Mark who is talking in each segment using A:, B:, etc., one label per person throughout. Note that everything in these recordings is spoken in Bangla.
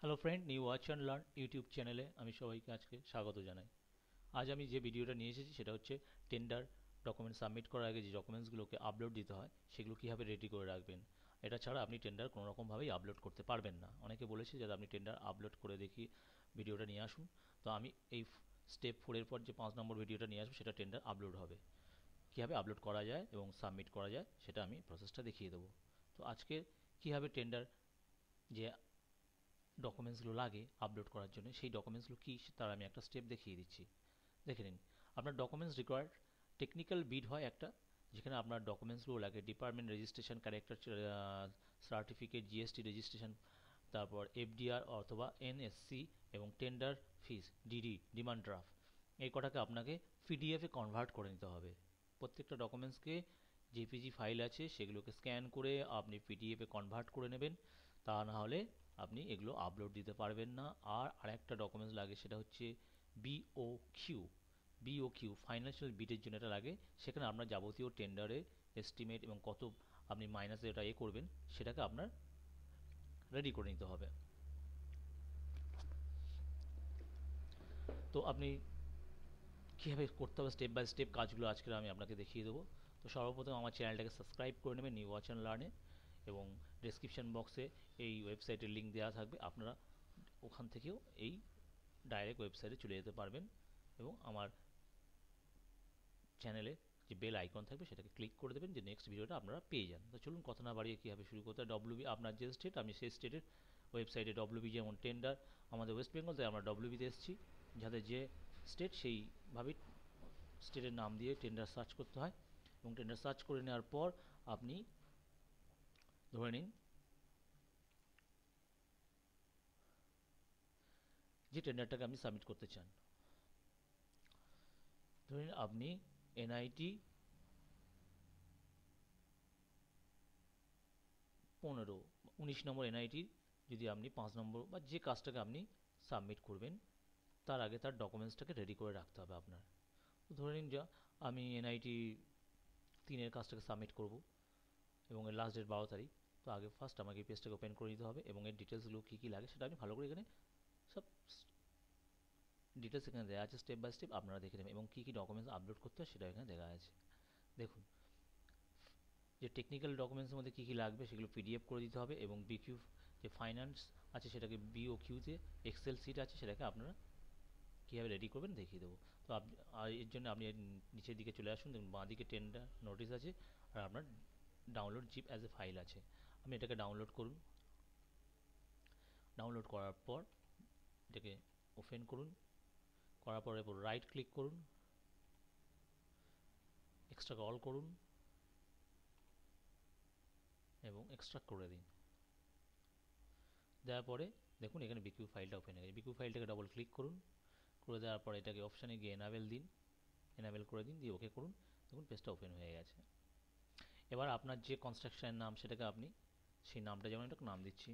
A: Hello friend, new watch and learn YouTube চ্যানেলে আমি সবাইকে আজকে স্বাগত জানাই। আজ আমি যে ভিডিওটা নিয়ে এসেছি সেটা হচ্ছে টেন্ডার ডকুমেন্ট সাবমিট করার আগে যে ডকুমেন্টসগুলোকে আপলোড দিতে হয় সেগুলো কীভাবে রেডি করে রাখবেন। এটা ছাড়া আপনি টেন্ডার কোনো রকমভাবেই আপলোড করতে পারবেন না। অনেকে বলেছে যে আপনি টেন্ডার আপলোড করে দেখি ভিডিওটা নিয়ে আসুন। তো আমি এই স্টেপ 4-এর পর যে 5 নম্বর ভিডিওটা নিয়ে আসবো সেটা টেন্ডার আপলোড হবে। কীভাবে আপলোড করা যায় এবং সাবমিট করা যায় সেটা আমি প্রসেসটা দেখিয়ে দেবো। তো আজকে কীভাবে টেন্ডার যে ডকুমেন্টসগুলো লাগে আপলোড করার জন্য সেই ডকুমেন্টসগুলো কী তার আমি একটা স্টেপ দেখিয়ে দিচ্ছি। দেখে নিন, আপনার ডকুমেন্টস রিকোয়ার্ড টেকনিক্যাল বিড হয় একটা, যেখানে আপনার ডকুমেন্টসগুলো লাগে department registration, character certificate, GST registration, তারপর এফডিআর অথবা এনএসসি এবং টেন্ডার ফিস, ডিডি, ডিমান্ড ড্রাফট। এই কটাকে আপনাকে পিডিএফে কনভার্ট করে নিতে হবে। প্রত্যেকটা ডকুমেন্টসকে জেপিজি ফাইল আছে সেগুলোকে স্ক্যান করে আপনি পিডিএফে কনভার্ট করে নেবেন, তা না হলে আপনি এগুলো আপলোড দিতে পারবেন না। আর আরেকটা ডকুমেন্টস লাগে সেটা হচ্ছে বিওকিউ। বিওকিউ ফাইন্যান্সিয়াল বিটের জন্য এটা লাগে, সেখানে আপনার যাবতীয় টেন্ডারের এস্টিমেট এবং কত আপনি মাইনাসে এটা করবেন সেটাকে আপনার রেডি করে নিতে হবে। তো আপনি কীভাবে করতে হবে স্টেপ বাই স্টেপ কাজগুলো আজকে আমি আপনাকে দেখিয়ে দেবো। তো সর্বপ্রথম আমার চ্যানেলটাকে সাবস্ক্রাইব করে নেবেন নিউ ওয়াচ অ্যান্ড লার্নে, এবং ডেসক্রিপশন বক্সে এই ওয়েবসাইটের লিঙ্ক দেওয়া থাকবে, আপনারা ওখান থেকেও এই ডাইরেক্ট ওয়েবসাইটে চলে যেতে পারবেন এবং আমার চ্যানেলে যে বেল আইকন থাকবে সেটাকে ক্লিক করে দেবেন যে নেক্সট ভিডিওটা আপনারা পেয়ে যান। তো চলুন কথা না বাড়িয়ে কীভাবে শুরু করতে হয়। ডব্লিউবি আপনার যে স্টেট, আমি সেই স্টেটের ওয়েবসাইটে ডব্লিউবি যেমন টেন্ডার আমাদের ওয়েস্ট বেঙ্গল, তাই আমরা ডব্লিউবিতে এসেছি। যাদের যে স্টেট সেইভাবেই স্টেটের নাম দিয়ে টেন্ডার সার্চ করতে হয়, এবং টেন্ডার সার্চ করে নেওয়ার পর আপনি ধরে নিন যে টেন্ডারটাকে আপনি সাবমিট করতে চান। ধরে নিন আপনি এনআইটি 19 নম্বর এনআইটির যদি আপনি 5 নম্বর বা যে কাজটাকে আপনি সাবমিট করবেন তার আগে তার ডকুমেন্টসটাকে রেডি করে রাখতে হবে আপনার। ধরে নিন যা আমি এনআইটি 3-এর কাজটাকে সাবমিট করব এবং এর লাস্ট ডেট 12 তারিখ। তো আগে ফার্স্ট আমাকে এই পেজটাকে ওপেন করে নিতে হবে এবং এর ডিটেলসগুলো কী কী লাগে সেটা আমি ভালো করে এখানে সব ডিটেলস এখানে দেওয়া আছে, স্টেপ বাই স্টেপ আপনারা দেখে নেবেন, এবং কী কী ডকুমেন্টস আপলোড করতে হয় সেটা এখানে দেওয়া আছে। দেখুন যে টেকনিক্যাল ডকুমেন্টসের মধ্যে কী কী লাগবে সেগুলো পিডিএফ করে দিতে হবে, এবং বিকিউ যে ফাইন্যান্স আছে সেটাকে বিওকিউতে, এক্সেল সিট আছে সেটাকে আপনারা কীভাবে রেডি করবেন দেখিয়ে দেবো। তো আপনি এর জন্য আপনি নিচের দিকে চলে আসুন, দেখুন বাঁ দিকে টেন্ডার নোটিস আছে আর আপনার download zip as a file আছে। আপনি এটাকে ডাউনলোড করুন। ডাউনলোড করার পর এটাকে ওপেন করুন, করার পরে রাইট ক্লিক করুন, এক্সট্রাক্ট অল করুন এবং এক্সট্রাক্ট করে দিন। দেওয়ার পরে দেখুন এখানে বিকিউ ফাইলটা ওপেন হয়ে গেছে। বিকিউ ফাইলটাকে ডবল ক্লিক করুন, করে দেওয়ার পর এটাকে অপশানে গিয়ে এনাবেল দিন, এনাবেল করে দিন, দিয়ে ওকে করুন। দেখুন পেজটা ওপেন হয়ে গেছে। এবার আপনার যে কনস্ট্রাকশনের নাম সেটাকে আপনি সেই নামটা, যেমন এটাকে নাম দিচ্ছি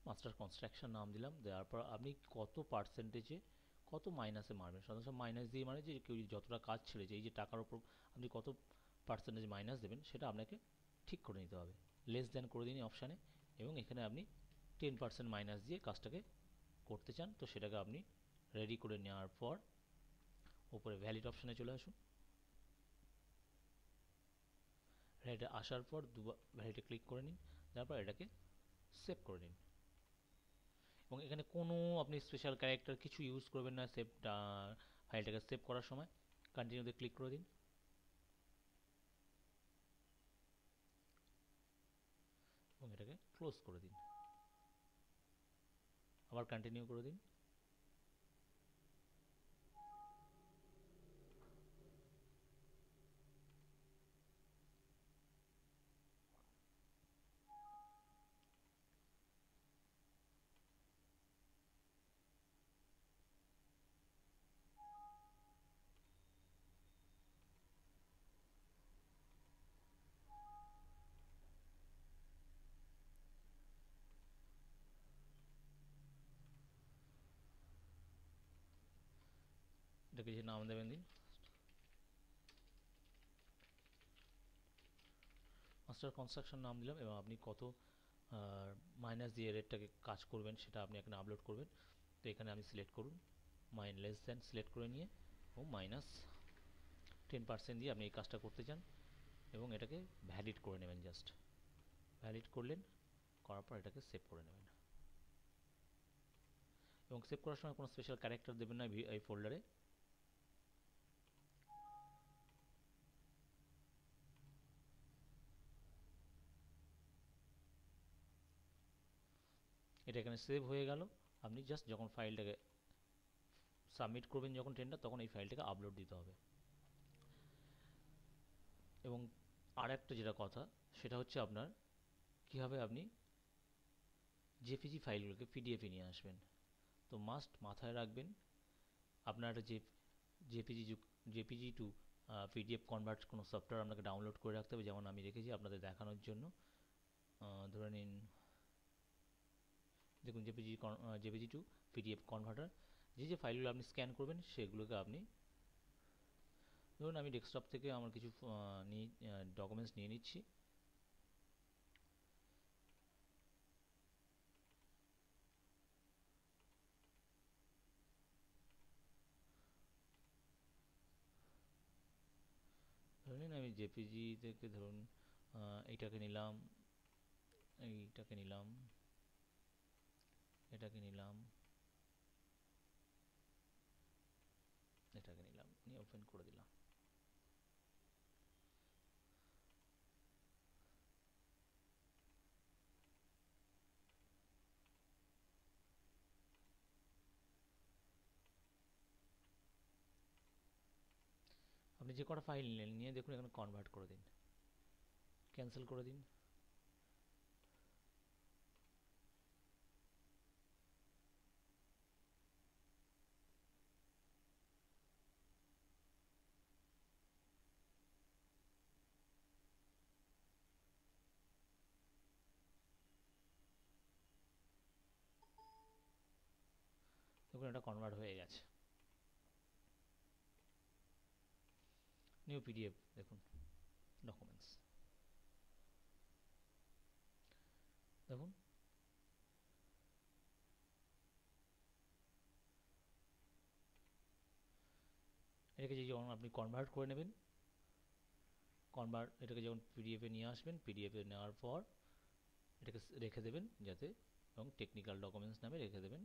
A: মাস্টার কনস্ট্রাকশন নাম দিলাম। দেওয়ার পর আপনি কত পার্সেন্টেজে কত মাইনাসে মারবেন, সাধারণত মাইনাস দিয়ে মানে যে কেউ যতটা কাজ ছেড়েছে এই যে টাকার উপর আপনি কত পার্সেন্টেজ মাইনাস দেবেন সেটা আপনাকে ঠিক করে নিতে হবে। লেস দেন করে দিন অপশানে, এবং এখানে আপনি 10% মাইনাস দিয়ে কাজটাকে করতে চান, তো সেটাকে আপনি রেডি করে নেওয়ার পর উপরে ভ্যালিড অপশানে চলে আসুন। ভ্যালিডে আসার পর দুবার ভ্যালিডে ক্লিক করে নিন, তারপর এটাকে সেভ করে নিন। এবং এখানে কোনো আপনি স্পেশাল ক্যারেক্টার কিছু ইউজ করবেন না সেভটা, ফাইলটাকে সেভ করার সময় কন্টিনিউতে ক্লিক করে দিন এবং এটাকে ক্লোজ করে দিন, আবার কন্টিনিউ করে দিন। এটাকে যে নাম দেবেন দিন, মাস্টার কনস্ট্রাকশন নাম দিলাম এবং আপনি কত মাইনাস দিয়ে রেটটাকে কাজ করবেন সেটা আপনি এখানে আপলোড করবেন। তো এখানে আমি সিলেক্ট করুন লেস দ্যান সিলেক্ট করে নিয়ে ও -10% দিয়ে আপনি এই কাজটা করতে চান এবং এটাকে ভ্যালিড করে নেবেন। জাস্ট ভ্যালিড করলেন, করার পর এটাকে সেভ করে নেবেন এবং সেভ করার সময় কোনো স্পেশাল ক্যারেক্টার দেবেন না এই ফোল্ডারে। এটা এখানে সেভ হয়ে গেল। আপনি জাস্ট যখন ফাইলটাকে সাবমিট করবেন যখন টেন্ডার, তখন এই ফাইলটাকে আপলোড দিতে হবে। এবং আর একটা যেটা কথা সেটা হচ্ছে আপনার কীভাবে আপনি জেপিজি ফাইলগুলোকে পিডিএফে নিয়ে আসবেন। তো মাস্ট মাথায় রাখবেন আপনার একটা জেপিজি টু পিডিএফ কনভার্ট কোনো সফটওয়্যার আপনাকে ডাউনলোড করে রাখতে হবে। যেমন আমি রেখেছি আপনাদের দেখানোর জন্য। ধরে নিন, দেখুন জেপিজি টু পিডিএফ কনভার্টার। যে ফাইলগুলো আপনি স্ক্যান করবেন সেগুলোকে আপনি, ধরুন আমি ডেস্কটপ থেকে আমার কিছু ডকুমেন্টস নিয়ে নিচ্ছি। ধরুন আমি জেপিজি থেকে ধরুন এইটাকে নিলাম, এইটাকে নিলাম, এটাকে নিলাম, এটাকে নিলাম, নিয়ে ওপেন করে দিলাম। আপনি যে কটা ফাইল নিলেন নিয়ে দেখুন এখানে কনভার্ট করে দিন, ক্যান্সেল করে দিন। দেখুন এটা কনভার্ট হয়ে গেছে। নিউ পিডিএফ দেখুন ডকুমেন্টস, দেখুন এটাকে যখন আপনি কনভার্ট করে নেবেন, এটাকে যখন পিডিএফে নিয়ে আসবেন, পিডিএফে নেওয়ার পর এটাকে রেখে দেবেন যাতে, এবং টেকনিক্যাল ডকুমেন্টস নামে রেখে দেবেন।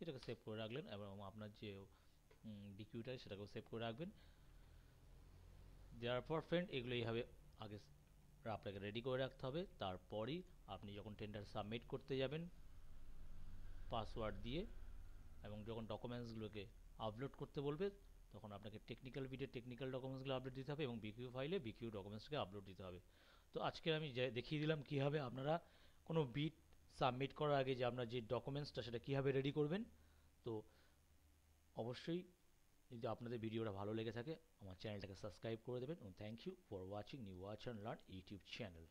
A: এটাকে সেভ করে রাখলেন এবং আপনার যে ডিকিউটা সেটাকেও সেভ করে রাখবেন। দেওয়ার পর ফ্রেন্ড এগুলো এইভাবে আগে আপনাকে রেডি করে রাখতে হবে। তারপরই আপনি যখন টেন্ডার সাবমিট করতে যাবেন পাসওয়ার্ড দিয়ে এবং যখন ডকুমেন্টসগুলোকে আপলোড করতে বলবে তখন আপনাকে টেকনিক্যাল ডকুমেন্টসগুলো আপলোড দিতে হবে এবং বিকিউ ফাইলে বিকিউ ডকুমেন্টসকে আপলোড দিতে হবে। তো আজকে আমি দেখিয়ে দিলাম কীভাবে আপনারা কোনো বিট সাবমিট করার আগে যে আপনার যে ডকুমেন্টসটা সেটা কীভাবে রেডি করবেন। তো অবশ্যই যদি আপনাদের ভিডিওটা ভালো লেগে থাকে আমার চ্যানেলটাকে সাবস্ক্রাইব করে দেবেন এবং thank you for watching new watch and learn YouTube channel.